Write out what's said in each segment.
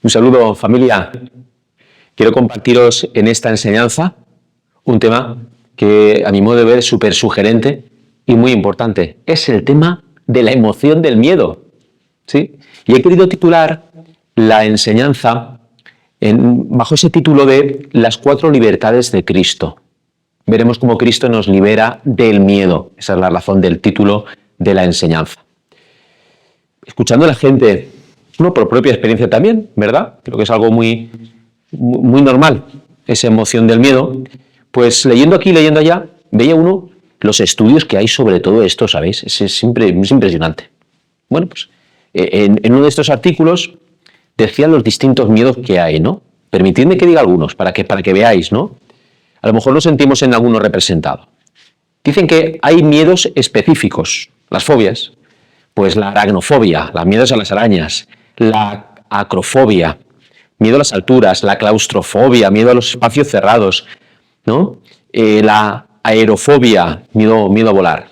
Un saludo, familia. Quiero compartiros en esta enseñanza un tema que a mi modo de ver es súper sugerente y muy importante. Es el tema de la emoción del miedo, ¿sí? Y he querido titular la enseñanza bajo ese título de las 4 libertades de Cristo. Veremos cómo Cristo nos libera del miedo. Esa es la razón del título de la enseñanza. Escuchando a la gente, uno por propia experiencia también, ¿verdad? Creo que es algo muy normal, esa emoción del miedo. Pues leyendo aquí, leyendo allá, veía uno los estudios que hay sobre todo esto, ¿sabéis? Es impresionante. Bueno, pues en uno de estos artículos decían los distintos miedos que hay, ¿no? Permitidme que diga algunos, para que veáis, ¿no? A lo mejor nos sentimos en alguno representado. Dicen que hay miedos específicos, las fobias, pues la aracnofobia, los miedos a las arañas, la acrofobia, miedo a las alturas, la claustrofobia, miedo a los espacios cerrados, ¿no? La aerofobia, miedo a volar.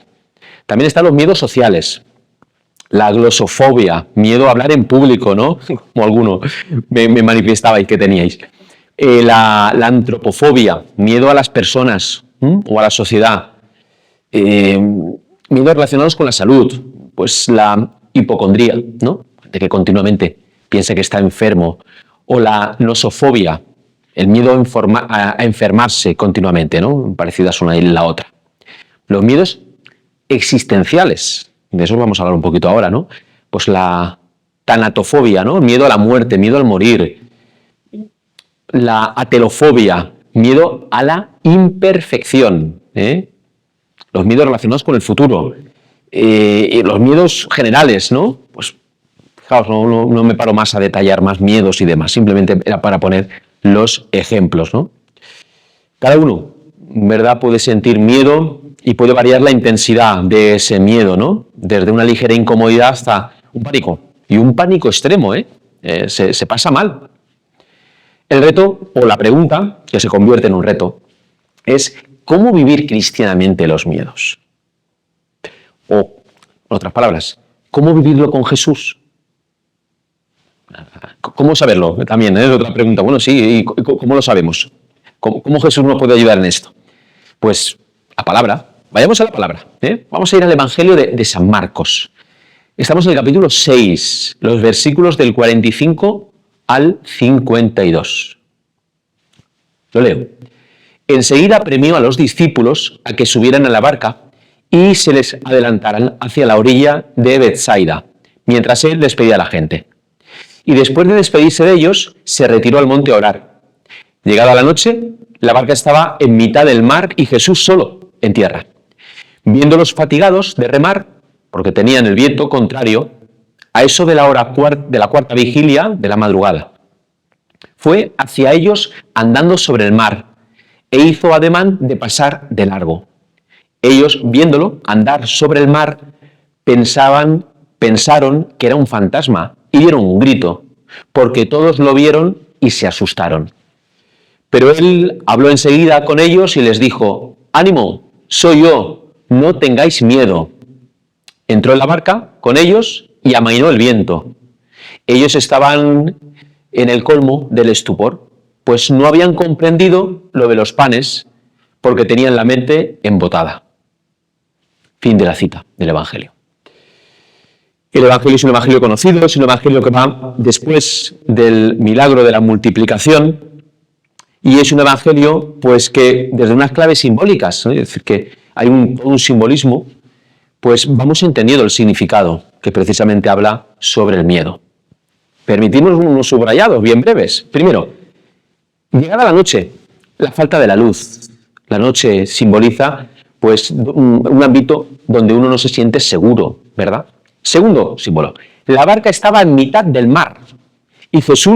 También están los miedos sociales, la glosofobia, miedo a hablar en público, ¿no? Como alguno me manifestabais que teníais. La antropofobia, miedo a las personas o a la sociedad. Miedos relacionados con la salud, pues la hipocondría, ¿no? De que continuamente piense que está enfermo. O la nosofobia, el miedo a enfermarse continuamente, ¿no? Parecidas una y la otra. Los miedos existenciales, de eso vamos a hablar un poquito ahora, ¿no? Pues la tanatofobia, ¿no? Miedo a la muerte, miedo al morir. La atelofobia, miedo a la imperfección, Los miedos relacionados con el futuro. Los miedos generales, ¿no? Pues fijaos, no me paro más a detallar más miedos y demás, simplemente era para poner los ejemplos, ¿no? Cada uno, ¿verdad?, puede sentir miedo y puede variar la intensidad de ese miedo, ¿no? Desde una ligera incomodidad hasta un pánico, y un pánico extremo, se pasa mal. El reto, o la pregunta, que se convierte en un reto, es ¿cómo vivir cristianamente los miedos? O, en otras palabras, ¿cómo vivirlo con Jesús? ¿Cómo saberlo? También es otra pregunta. Bueno, sí, ¿y cómo lo sabemos? ¿Cómo Jesús nos puede ayudar en esto? Pues la palabra. Vayamos a la palabra. Vamos a ir al Evangelio de San Marcos. Estamos en el capítulo 6, los versículos del 45 al 52. Lo leo. Enseguida premió a los discípulos a que subieran a la barca y se les adelantaran hacia la orilla de Betsaida, mientras él despedía a la gente. Y después de despedirse de ellos, se retiró al monte a orar. Llegada la noche, la barca estaba en mitad del mar y Jesús solo, en tierra. Viéndolos fatigados de remar, porque tenían el viento contrario, a eso de la hora de la cuarta vigilia de la madrugada, fue hacia ellos andando sobre el mar e hizo ademán de pasar de largo. Ellos, viéndolo andar sobre el mar, pensaron que era un fantasma y dieron un grito, porque todos lo vieron y se asustaron. Pero él habló enseguida con ellos y les dijo: «Ánimo, soy yo, no tengáis miedo». Entró en la barca con ellos y amainó el viento. Ellos estaban en el colmo del estupor, pues no habían comprendido lo de los panes, porque tenían la mente embotada. Fin de la cita del Evangelio. El Evangelio es un Evangelio conocido, es un Evangelio que va después del milagro de la multiplicación, y es un Evangelio pues que desde unas claves simbólicas, ¿no? Es decir, que hay un simbolismo, pues vamos entendiendo el significado que precisamente habla sobre el miedo. Permitimos unos subrayados bien breves. Primero, llegada la noche, la falta de la luz. La noche simboliza pues un ámbito donde uno no se siente seguro, ¿verdad? Segundo símbolo, la barca estaba en mitad del mar y estaba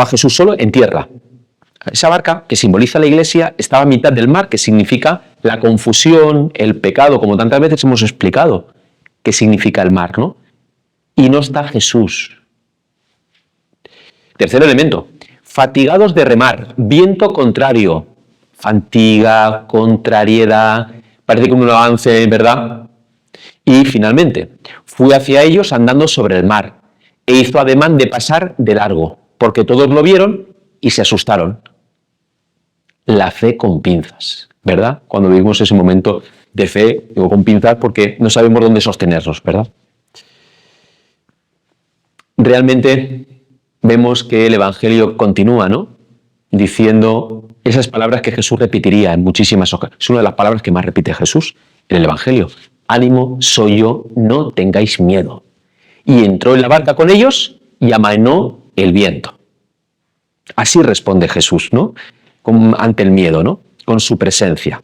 Jesús solo en tierra. Esa barca, que simboliza la Iglesia, estaba en mitad del mar, que significa la confusión, el pecado, como tantas veces hemos explicado qué significa el mar, ¿no? Y no está Jesús. Tercer elemento, fatigados de remar, viento contrario, fatiga, contrariedad, parece que un avance, ¿verdad? Y finalmente, fue hacia ellos andando sobre el mar e hizo ademán de pasar de largo, porque todos lo vieron y se asustaron. La fe con pinzas, ¿verdad? Cuando vivimos ese momento de fe, digo con pinzas porque no sabemos dónde sostenernos, ¿verdad? Realmente vemos que el Evangelio continúa, ¿no? Diciendo esas palabras que Jesús repetiría en muchísimas ocasiones. Es una de las palabras que más repite Jesús en el Evangelio. Ánimo, soy yo, no tengáis miedo. Y entró en la barca con ellos y amainó el viento. Así responde Jesús, ¿no? Ante el miedo, ¿no? Con su presencia.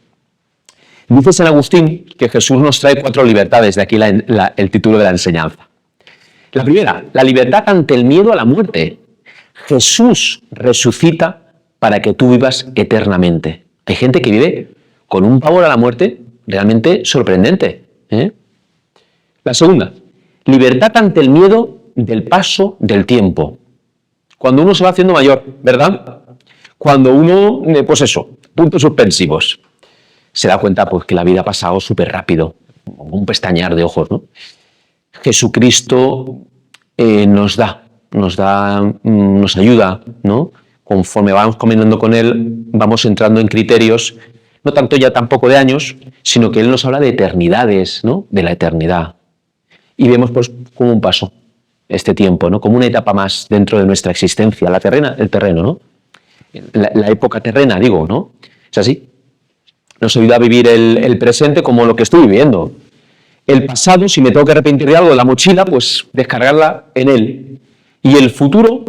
Dice San Agustín que Jesús nos trae 4 libertades, de aquí el título de la enseñanza. La primera, la libertad ante el miedo a la muerte. Jesús resucita para que tú vivas eternamente. Hay gente que vive con un pavor a la muerte realmente sorprendente, ¿eh? La segunda, libertad ante el miedo del paso del tiempo. Cuando uno se va haciendo mayor, ¿verdad? Cuando uno, pues eso, puntos suspensivos, se da cuenta pues que la vida ha pasado súper rápido, un pestañear de ojos, ¿no? Jesucristo nos ayuda, ¿no? Conforme vamos caminando con Él, vamos entrando en criterios, no tanto ya tampoco de años, sino que Él nos habla de eternidades, ¿no? De la eternidad. Y vemos pues como un paso este tiempo, ¿no? Como una etapa más dentro de nuestra existencia, el terreno, ¿no? La época terrena, digo, ¿no? Es así. Nos ayuda a vivir el presente como lo que estoy viviendo. El pasado, si me tengo que arrepentir de algo de la mochila, pues descargarla en él. Y el futuro,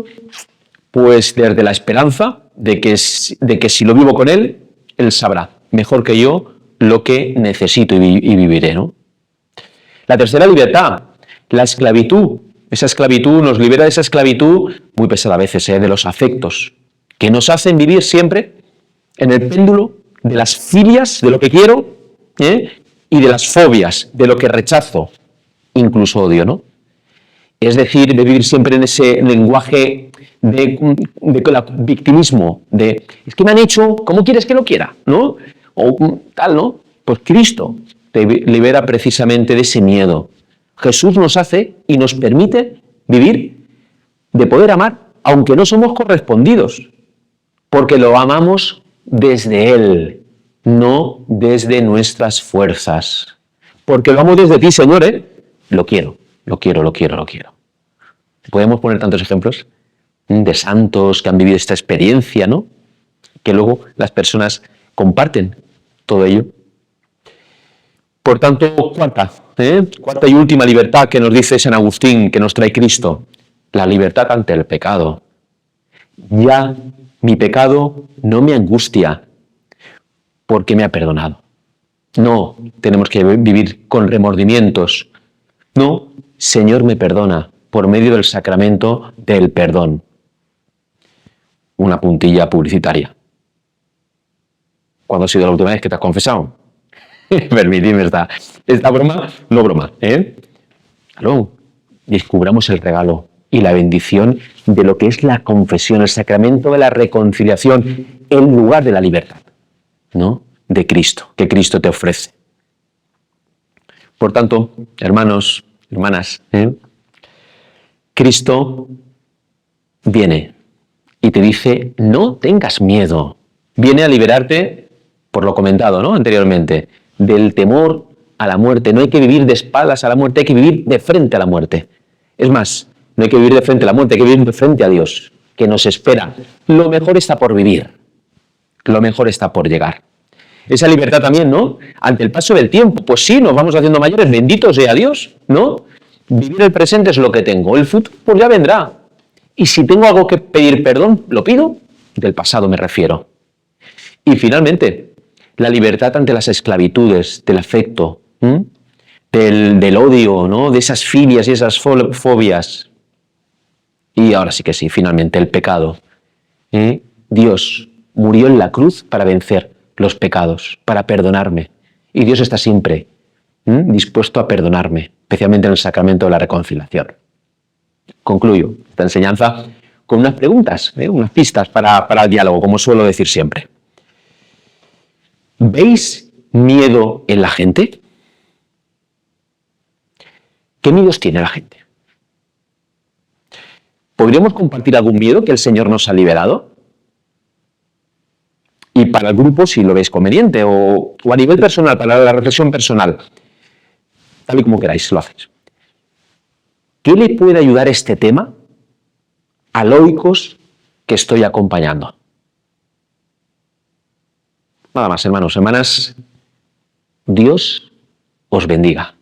pues desde la esperanza de que si lo vivo con él, él sabrá mejor que yo lo que necesito y viviré, ¿no? La tercera libertad, la esclavitud. Esa esclavitud nos libera de esa esclavitud, muy pesada a veces, de los afectos, que nos hacen vivir siempre en el péndulo de las filias, de lo que quiero, y de las fobias, de lo que rechazo, incluso odio, ¿no? Es decir, vivir siempre en ese lenguaje de victimismo, es que me han hecho, ¿cómo quieres que lo quiera? ¿No? O tal, ¿no? Pues Cristo te libera precisamente de ese miedo. Jesús nos hace y nos permite vivir de poder amar, aunque no somos correspondidos, porque lo amamos desde Él, no desde nuestras fuerzas. Porque lo amo desde ti, Señor, ¿eh? Lo quiero. Podemos poner tantos ejemplos de santos que han vivido esta experiencia, ¿no? Que luego las personas comparten todo ello. Por tanto, cuarta y última libertad que nos dice San Agustín, que nos trae Cristo, la libertad ante el pecado. Ya mi pecado no me angustia, porque me ha perdonado. No tenemos que vivir con remordimientos. No, Señor me perdona por medio del sacramento del perdón. Una puntilla publicitaria. ¿Cuándo ha sido la última vez que te has confesado? Permitidme esta broma, no broma, ¿eh? Claro, descubramos el regalo y la bendición de lo que es la confesión, el sacramento de la reconciliación, en lugar de la libertad, ¿no? De Cristo, que Cristo te ofrece. Por tanto, hermanos, hermanas, Cristo viene y te dice, no tengas miedo. Viene a liberarte, por lo comentado, ¿no? Anteriormente, del temor a la muerte. No hay que vivir de espaldas a la muerte, hay que vivir de frente a la muerte. Es más, no hay que vivir de frente a la muerte, hay que vivir de frente a Dios, que nos espera. Lo mejor está por vivir, lo mejor está por llegar. Esa libertad también, ¿no? Ante el paso del tiempo, pues sí, nos vamos haciendo mayores, bendito sea Dios, ¿no? Vivir el presente es lo que tengo, el futuro pues ya vendrá. Y si tengo algo que pedir perdón, lo pido, del pasado me refiero. Y finalmente, la libertad ante las esclavitudes, del afecto, del odio, ¿no? De esas filias y esas fobias. Y ahora sí que sí, finalmente, el pecado. Dios murió en la cruz para vencer los pecados, para perdonarme. Y Dios está siempre dispuesto a perdonarme, especialmente en el sacramento de la reconciliación. Concluyo esta enseñanza con unas preguntas, unas pistas para el diálogo, como suelo decir siempre. ¿Veis miedo en la gente? ¿Qué miedos tiene la gente? ¿Podríamos compartir algún miedo que el Señor nos ha liberado? Y para el grupo, si lo veis conveniente, o a nivel personal, para la reflexión personal, tal y como queráis, lo hacéis. ¿Qué le puede ayudar este tema a laicos que estoy acompañando? Nada más, hermanos, hermanas, Dios os bendiga.